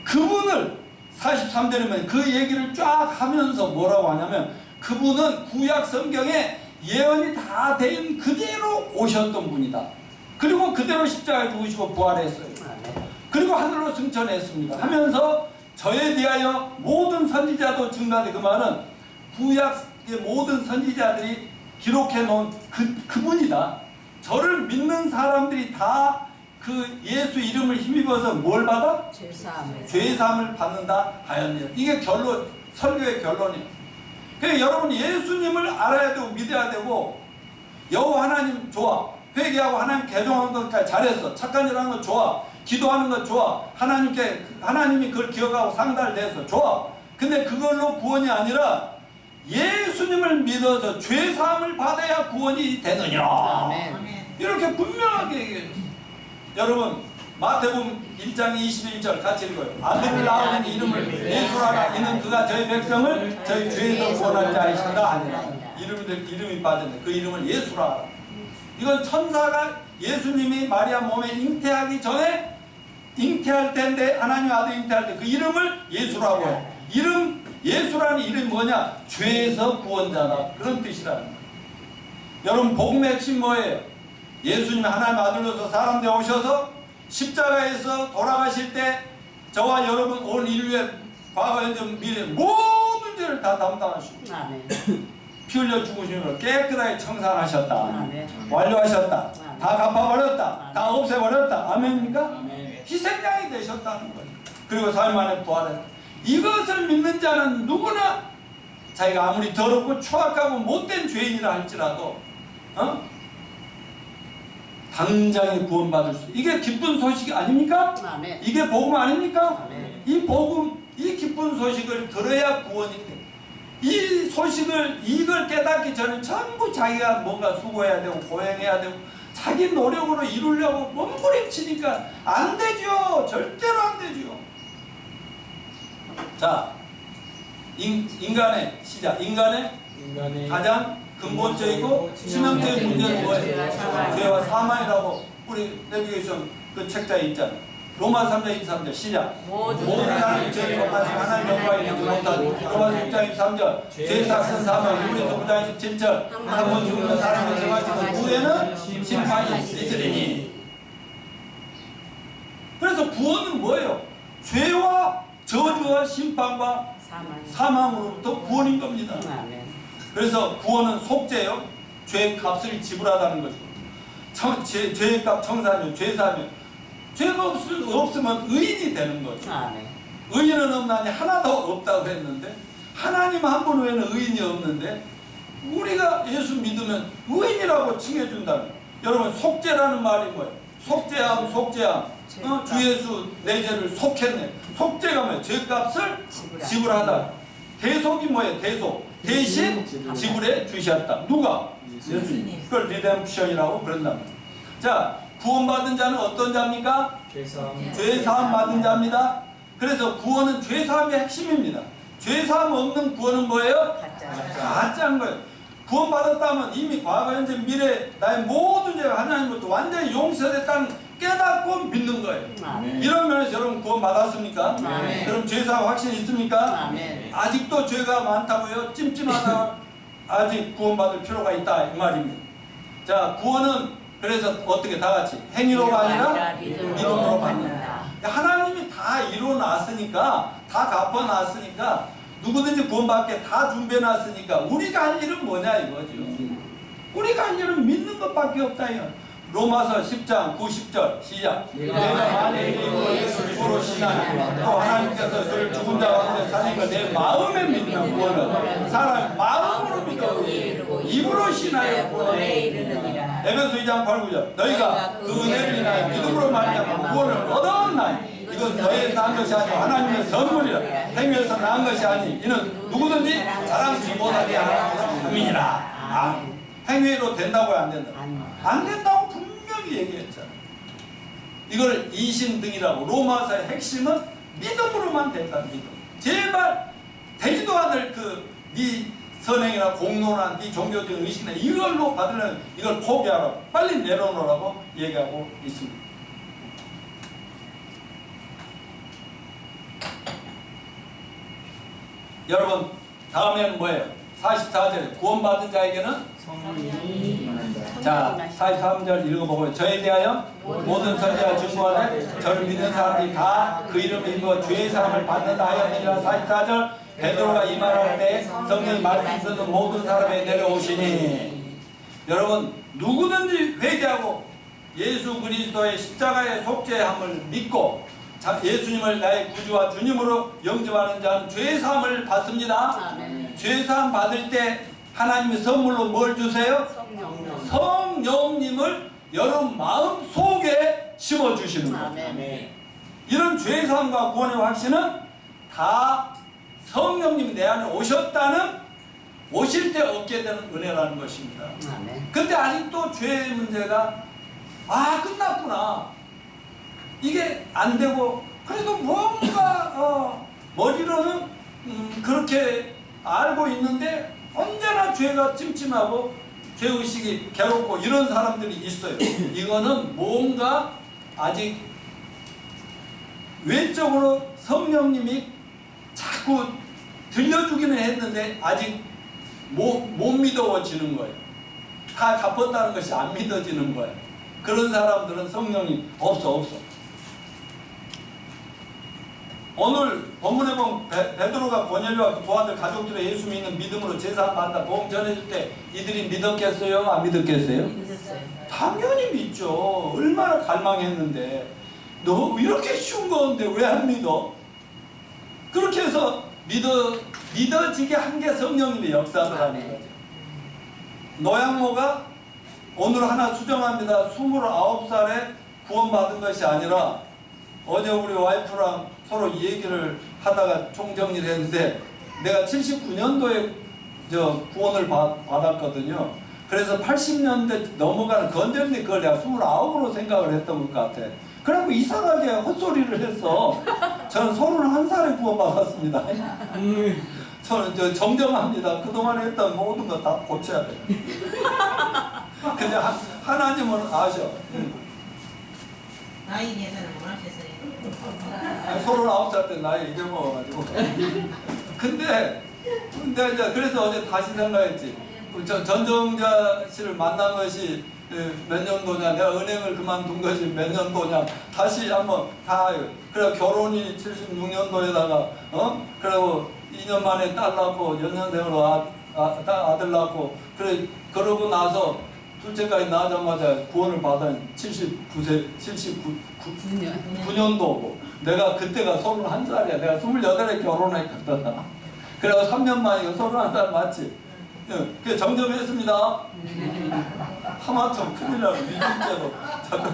그분을 43절이면 그 얘기를 쫙 하면서 뭐라고 하냐면 그분은 구약 성경에 예언이 다 된 그대로 오셨던 분이다. 그리고 그대로 십자가에 죽으시고 부활했어요. 그리고 하늘로 승천했습니다. 하면서 저에 대하여 모든 선지자도 증가돼. 그 말은 구약의 모든 선지자들이 기록해 놓은 그분이다. 저를 믿는 사람들이 다 그 예수 이름을 힘입어서 뭘 받아? 죄사함을 받는다 하였네요. 이게 결론, 설교의 결론이에요. 그러니까 여러분 예수님을 알아야 되고 믿어야 되고 여호와 하나님 좋아. 회개하고 하나님 개종하는 것까지 잘했어. 착한 일 하는 거 좋아. 기도하는 거 좋아. 하나님이 그걸 기억하고 상달을 해서 좋아. 근데 그걸로 구원이 아니라 예수님을 믿어서 죄사함을 받아야 구원이 되느냐. 아멘. 이렇게 분명하게 얘기해요. 여러분 마태복음 1장 21절 같이 읽어요. 아들을 낳은 이름을 예수라라. 이는 그가 저희 백성을 저희 죄에서 구원할 자이신가 하니라. 이름이 빠졌네. 그 이름을 예수라. 이건 천사가 예수님이 마리아 몸에 잉태하기 전에 잉태할 때인데, 하나님 아들 잉태할 때 그 이름을 예수라고 해. 예수라는 이름이 뭐냐? 죄에서 구원자다, 그런 뜻이라는 거예요. 여러분, 복음의 핵심 뭐예요? 예수님이 하나님 아들로서 사람 되어 오셔서 십자가에서 돌아가실 때 저와 여러분 온 인류의 과거, 현재, 미래 모든 죄를 다 담당하시고 피 흘려 죽으심으로 깨끗하게 청산하셨다, 완료하셨다, 다 갚아버렸다, 다 없애버렸다. 아멘입니까? 아멘. 희생양이 되셨다는 거예요. 그리고 삶 안에 부활했다. 이것을 믿는 자는 누구나 자기가 아무리 더럽고 추악하고 못된 죄인이라 할지라도 당장에 구원받을 수, 이게 기쁜 소식이 아닙니까? 아멘. 이게 복음 아닙니까? 아멘. 이 복음, 이 기쁜 소식을 들어야 구원이 돼. 이 소식을, 이걸 깨닫기 전에 전부 자기가 뭔가 수고해야 되고 고행해야 되고 자기 노력으로 이루려고 몸부림치니까 안 되죠. 절대로 안 되죠. 자, 인간의 시작. 인간의 가장 근본적이고 치명적인 문제는 뭐예요? 죄와 사망이라고 우리 내비게이션 그 책자에 있잖아요. 로마 3장 23절 시작. 모든 사람이 죄를 범하시 하나님 영광을 이루지 못한. 로마 6장 23절 죄의 삭은 사망. 유리서 9장 27절 한 번 죽는 사람을 정하시고 후에는 심판이 있으리니. 그래서 구원은 뭐예요? 죄와 저주와 심판과 사망으로부터 구원인 겁니다. 그래서 구원은 속죄요. 죄의 값을 지불하다는 거죠. 죄의 값 청산이요. 죄사하며 죄가 없으면 의인이 되는 거죠. 의인은 없나니 하나도 없다고 했는데, 하나님 한 분 외에는 의인이 없는데 우리가 예수 믿으면 의인이라고 칭해준다는. 여러분, 속죄라는 말이 뭐예요? 속죄함, 속죄함. 주 예수 내 죄를 속했네. 속죄가 뭐예요? 죄값을 지불하다. 대속이 뭐예요? 대신 지불해 주셨다. 누가? 예수님. 그걸 리뎀션이라고 그런단 말이에요. 자, 구원받은 자는 어떤 자입니까? 죄사함 받은 자입니다. 그래서 구원은 죄사함의 핵심입니다. 죄사함 없는 구원은 뭐예요? 가짜인 거예요. 구원받았다면 이미 과거, 현재, 미래 나의 모든 죄가 하나님으로부터 완전히 용서됐다는 깨닫고 믿는 거예요. 이런 면에서 여러분 구원받았습니까? 그럼 죄사함 확신 있습니까? 아직도 죄가 많다고요? 찜찜하다, 아직 구원받을 필요가 있다, 이 말입니다. 자, 구원은 그래서 어떻게 다 같이 행위로가 아니라 믿음으로 받는다. 하나님이 다 이루어놨으니까, 다 갚아놨으니까, 누구든지 구원받게 다 준비해놨으니까 우리가 할 일은 뭐냐 이거죠. 우리가 할 일은 믿는 것밖에 없다. 로마서 10장 90절 시작. 내가 만일 예수를 주로 신하니 또 하나님께서 그를 죽은 자 가운데 살린 걸 내 마음에 믿는 구원을 사람이 마음으로 믿어 입으로 신하여 구원에 이르느니라. 에베소 2장 8, 9절 너희가 그 은혜를 인하여 믿음으로 말미암아 구원을 얻었나니 이건 너희의 낳은 것이 아니고 하나님의 선물이라. 행위에서 낳은 것이 아니 이는 누구든지 자랑치 못하게 함이니라. 행위로 된다고요? 안 된다고? 안 된다고 분명히 얘기했잖아요. 이걸 이신등이라고. 로마서의 핵심은 믿음으로만 된다. 믿음. 제발 되지도 않을 네 선행이나 공로나 네 종교적인 의식이나 이걸로 받으려면 이걸 포기하라고, 빨리 내려놓으라고 얘기하고 있습니다. 여러분, 다음에는 뭐예요? 44절에 구원받은 자에게는 자, 43절 읽어보고요. 저에 대하여 모든 선지자가 증거하되 저를 믿는 사람들이 다 그 이름을 입어 주의 사람을 받는다 하였느니라. 44절 베드로가 이 말할 때 성령이 말씀 듣는 모든 사람에 내려오시니. 여러분, 누구든지 회개하고 예수 그리스도의 십자가의 속죄함을 믿고 예수님을 나의 구주와 주님으로 영접하는 자는 죄사함을 받습니다. 죄사함 받을 때 하나님의 선물로 뭘 주세요? 성령님을 여러분 마음 속에 심어주시는 거예요. 이런 죄사함과 구원의 확신은 다 성령님이 내 안에 오실 때 얻게 되는 은혜라는 것입니다. 근데 아직도 죄의 문제가 끝났구나, 이게 안 되고, 그래도 뭔가 머리로는 그렇게 알고 있는데 언제나 죄가 찜찜하고 죄의식이 괴롭고 이런 사람들이 있어요. 이거는 뭔가 아직 외적으로 성령님이 자꾸 들려주기는 했는데 아직 못 믿어지는 거예요. 다 갚았다는 것이 안 믿어지는 거예요. 그런 사람들은 성령이 없어. 오늘 본문에 보면 베드로가 고넬료와 그 두 아들 가족들의 예수 믿는 믿음으로 제사함 받는다 복음 전해줄 때 이들이 믿었겠어요? 안 믿었겠어요? 믿었어요. 당연히 믿죠. 얼마나 갈망했는데 너 이렇게 쉬운 건데 왜 안 믿어? 그렇게 해서 믿어지게 한 게 성령님의 역사라는 거죠. 노양모가 오늘 하나 수정합니다. 29살에 구원받은 것이 아니라 어제 우리 와이프랑 서로 얘기를 하다가 총정리를 했는데 내가 79년도에 구원을 받았거든요. 그래서 80년대 넘어가는 건전지 그걸 내가 29으로 생각을 했던 것 같아. 그래갖고 이상하게 헛소리를 했어. 저는 31살에 구원받았습니다. 저는 정정합니다. 그동안 했던 모든 거 다 고쳐야 돼요. 근데 하나님은 아셔. 나이 계산을 못 하셨어요. 39살 때 나이 잊어먹어가지고. 근데 이제 그래서 어제 다시 생각했지. 전정자 씨를 만난 것이 몇 년도냐, 내가 은행을 그만둔 것이 몇 년도냐, 다시 한번 다, 그래 결혼이 76년도에다가, 그리고 2년 만에 딸 낳고, 연년생으로 아들 낳고, 그래, 그러고 나서 둘째까지 낳자마자 구원을 받은 79년도고, 내가 그때가 31살이야. 내가 28에 결혼했거든. 그래서 3년 만이고 31살 맞지? 그 정정했습니다. 하마터면 큰일 나고 위증죄로 자꾸.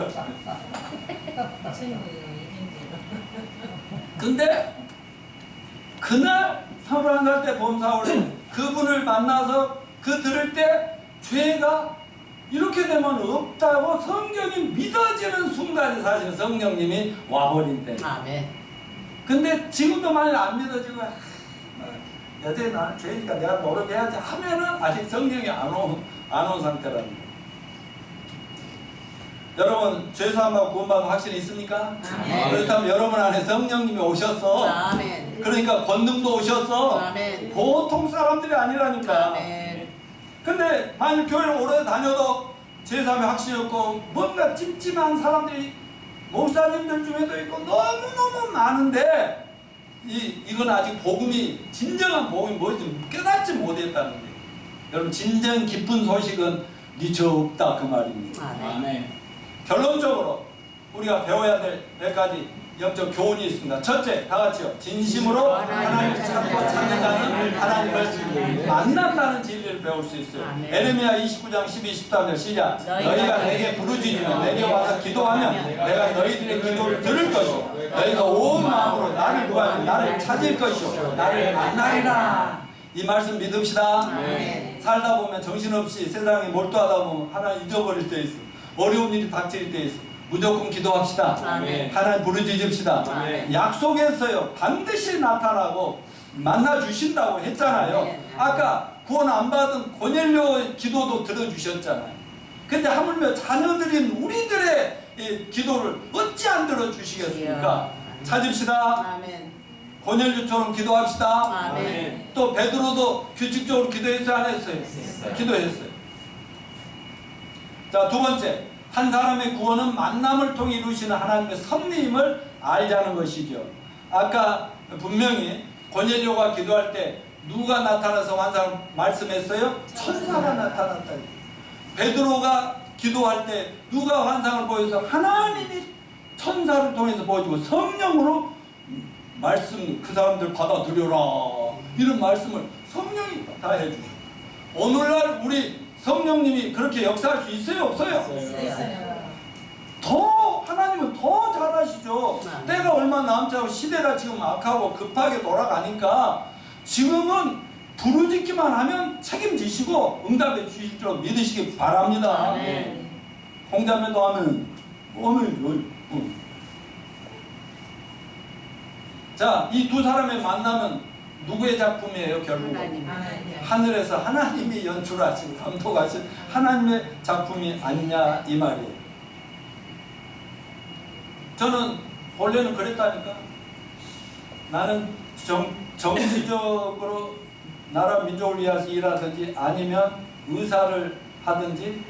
근데 그날 31살 때 범사울이 그분을 만나서 그 들을 때 죄가 이렇게 되면 없다고 성경이 믿어지는 순간에 사실 성령님이 와버린 때. 아멘. 근데 지금도 만약 안 믿어지고 여전히 나는 죄니까 내가 노력해야지 하면은 아직 성령이 안 온 상태라는 거예요. 여러분 죄사함하고 구원받은 확신이 있습니까? 아멘. 그렇다면 여러분 안에 성령님이 오셨어. 아멘. 그러니까 권능도 오셨어. 아멘. 보통 사람들이 아니라니까. 아멘. 근데 만약 교회를 오래 다녀도 죄사함의 확신이 없고 뭔가 찜찜한 사람들이 목사님들 중에도 있고 너무너무 많은데 이건 아직 복음이 진정한 복음이 뭔지 깨닫지 못했다는 거예요. 여러분 진정 기쁜 소식은 미처 없다 그 말입니다. 아멘. 결론적으로 우리가 배워야 될 몇 가지 영적 교훈이 있습니다. 첫째, 다 같이요. 진심으로 하나님을 찾고 찾는 자는 하나님을 만난다는 진리를 배울 수 있어요. 아멘. 에레미야 29장 12, 13절 시작. 너희가 내게 부르짖으면 내게 와서 기도하면 내가 너희들의 기도를 들을 것이요 너희가 온 마음으로 나를 구하면 나를 찾을 것이요 나를 만나리라. 이 말씀 믿읍시다. 아멘. 살다 보면 정신없이 세상에 몰두하다 보면 하나님 잊어버릴 때 있어. 어려운 일이 닥칠 때 있어. 무조건 기도합시다. 아멘. 하나님 부르짖읍시다. 아멘. 약속했어요. 반드시 나타나고 만나 주신다고 했잖아요. 아멘. 아까 구원 안 받은 고넬료 기도도 들어주셨잖아요. 근데 하물며 자녀들인 우리들의 이 기도를 어찌 안 들어주시겠습니까? 찾읍시다. 아멘. 고넬료처럼 기도합시다. 아멘. 또 베드로도 규칙적으로 기도했어요? 안 했어요? 기도했어요. 자, 두 번째, 한 사람의 구원은 만남을 통해 이루시는 하나님의 섭리임을 알자는 것이죠. 아까 분명히 고넬료가 기도할 때 누가 나타나서 환상을 말씀했어요? 천사가 나타났다. 베드로가 기도할 때 누가 환상을 보여서 하나님이 천사를 통해서 보여주고 성령으로 말씀 그 사람들 받아들여라 이런 말씀을 성령이 다 해주죠. 오늘날 우리 성령님이 그렇게 역사할 수 있어요? 없어요? 더 하나님은 더 잘하시죠. 때가 얼마 남지 않고 시대가 지금 악하고 급하게 돌아가니까 지금은 부르짖기만 하면 책임지시고 응답해 주실 줄 믿으시기 바랍니다. 아멘. 홍자매도 하면 자, 이 두 사람의 만남은 누구의 작품이에요, 결국은? 하나님. 하늘에서 하나님이 연출하신, 감독하신 하나님의 작품이 아니냐 이 말이에요. 저는 본래는 그랬다니까. 나는 정치적으로 나라 민족을 위해서 일하든지 아니면 의사를 하든지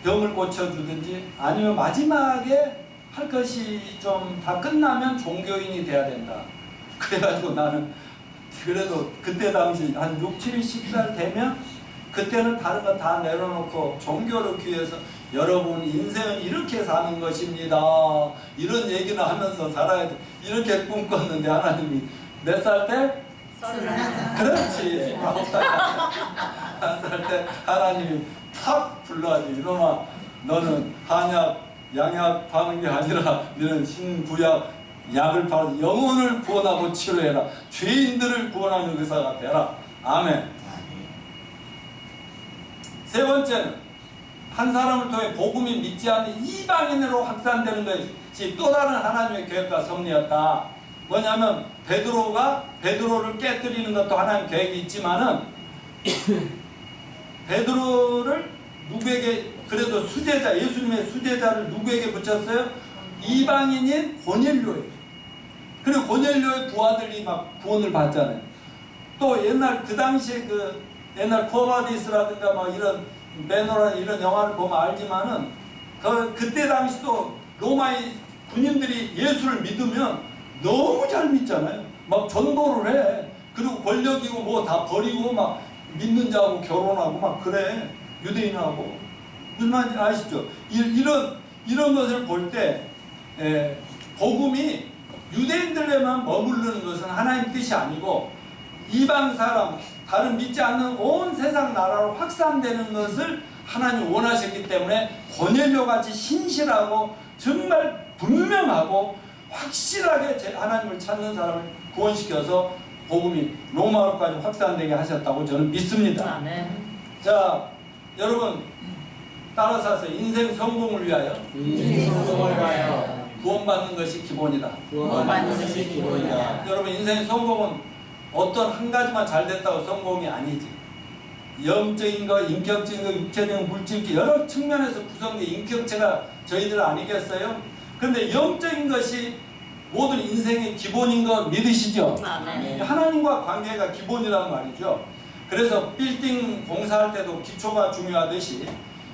병을 고쳐주든지 아니면 마지막에 할 것이 좀 다 끝나면 종교인이 돼야 된다. 그래가지고 나는 그래도 그때 당시 한 6, 70살 되면 그때는 다른 거 다 내려놓고 종교를 위해서 여러분 인생은 이렇게 사는 것입니다. 이런 얘기는 하면서 살아야지. 이렇게 꿈꿨는데 하나님이 몇 살 때? 31살. 그렇지. 9살. 1살 때 하나님이 탁 불러가지고 이놈아 너는 한약 양약 파는 게 아니라 너는 신구약 약을 팔아서 영혼을 구원하고 치료해라. 죄인들을 구원하는 의사가 되라. 아멘. 세 번째는 한 사람을 통해 복음이 믿지 않는 이방인으로 확산되는 것이 또 다른 하나님의 계획과 섭리였다. 뭐냐면 베드로를 깨뜨리는 것도 하나님 계획이 있지만은 베드로를 누구에게 그래도 수제자 예수님의 수제자를 누구에게 붙였어요? 이방인인 고넬료예요. 그리고 고넬료의 부하들이 막 구원을 받잖아요. 또 옛날 그 당시에 그 옛날 코바디스라든가 막 이런 매너라 이런 영화를 보면 알지만은 그때 당시도 로마의 군인들이 예수를 믿으면 너무 잘 믿잖아요. 막 전도를 해. 그리고 권력이고 뭐 다 버리고 막 믿는 자하고 결혼하고 막 그래. 유대인하고. 무슨 말인지 아시죠? 이런 것을 볼 때 복음이 유대인들에만 머무르는 것은 하나님 뜻이 아니고 이방 사람, 다른 믿지 않는 온 세상 나라로 확산되는 것을 하나님 원하셨기 때문에 고넬료같이 신실하고 정말 분명하고 확실하게 하나님을 찾는 사람을 구원시켜서 복음이 로마로까지 확산되게 하셨다고 저는 믿습니다. 아멘. 자, 여러분 따라서 하세요. 인생 성공을 위하여 인생 성공을 위하여 구원받는 것이 기본이다. 구원받는 것이 기본이다. 여러분 인생 성공은 어떤 한 가지만 잘 됐다고 성공이 아니지. 영적인 거, 인격적인 거, 육체적인 물질적 여러 측면에서 구성된 인격체가 저희들 아니겠어요? 그런데 영적인 것이 모든 인생의 기본인 거 믿으시죠? 아멘. 하나님과 관계가 기본이란 말이죠. 그래서 빌딩 공사할 때도 기초가 중요하듯이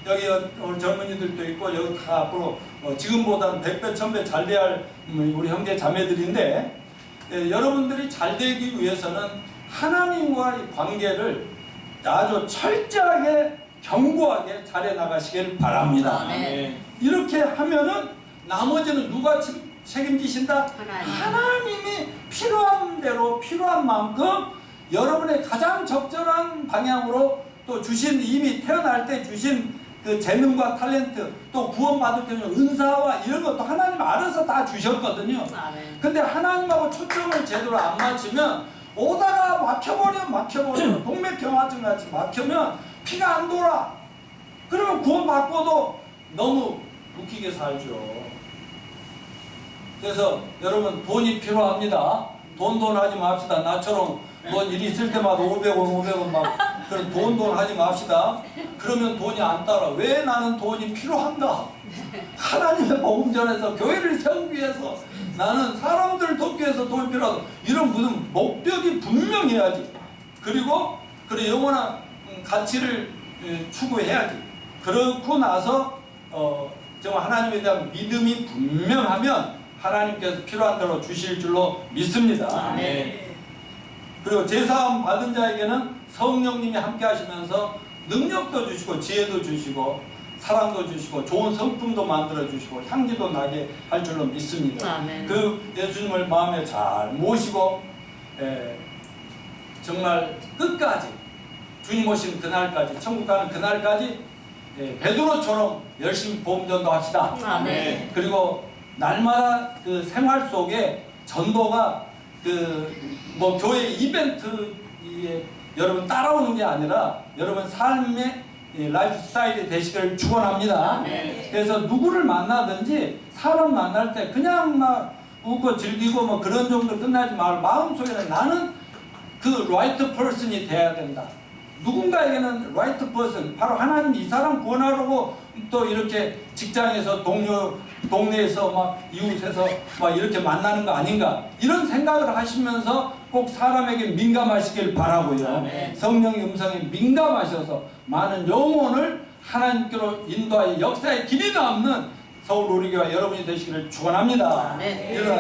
여기 우리 젊은이들도 있고 여기 다 앞으로 지금보다는 100배, 1000배 잘 돼야 할 우리 형제 자매들인데 여러분들이 잘 되기 위해서는 하나님과의 관계를 아주 철저하게 견고하게 잘해 나가시길 바랍니다. 아멘. 이렇게 하면은 나머지는 누가 책임지신다? 하나님. 하나님이 필요한 대로 필요한 만큼 여러분의 가장 적절한 방향으로 또 주신 이미 태어날 때 주신 그 재능과 탤런트 또 구원받을 때는 은사와 이런 것도 하나님 알아서 다 주셨거든요. 아멘. 근데 하나님하고 초점을 제대로 안 맞추면 오다가 막혀버려 동맥경화증 같이 막히면 피가 안 돌아. 그러면 구원받고도 너무 웃기게 살죠. 그래서 여러분 돈이 필요합니다. 돈 하지 맙시다. 나처럼 뭔 일이 있을 때마다 500원 막 그런 돈 하지 맙시다. 그러면 돈이 안 따라. 왜 나는 돈이 필요한가? 하나님의 복음 전에서 교회를 세우기 위해서 나는 사람들을 돕기 위해서 돈이 필요하다. 이런 무슨 목적이 분명해야지. 그리고 영원한 가치를 추구해야지. 그렇고 나서 정말 하나님에 대한 믿음이 분명하면 하나님께서 필요한 대로 주실 줄로 믿습니다. 아멘. 그리고 제사함 받은 자에게는 성령님이 함께 하시면서 능력도 주시고 지혜도 주시고 사랑도 주시고 좋은 성품도 만들어 주시고 향기도 나게 할 줄로 믿습니다. 아멘. 그 예수님을 마음에 잘 모시고 정말 끝까지 주님 오신 그날까지 천국 가는 그날까지 베드로처럼 열심히 복음전도 합시다. 아멘. 그리고 날마다 그 생활 속에 전도가 뭐 교회 이벤트에 여러분 따라오는 게 아니라 여러분 삶의 라이프 스타일이 되시기를 축원합니다. 아멘. 그래서 누구를 만나든지 사람 만날 때 그냥 막 웃고 즐기고 뭐 그런 정도 끝나지 말고 마음속에는 나는 그 라이트 퍼슨이 돼야 된다. 누군가에게는 라이트 퍼슨, 바로 하나님 이 사람 구원하려고 또 이렇게 직장에서 동네에서 막 이웃에서 막 이렇게 만나는 거 아닌가, 이런 생각을 하시면서 꼭 사람에게 민감하시길 바라고요. 아멘. 성령의 음성에 민감하셔서 많은 영혼을 하나님께로 인도하여 역사의 길이 남는 서울 우리교회 여러분이 되시기를 축원합니다. 아멘. 일어나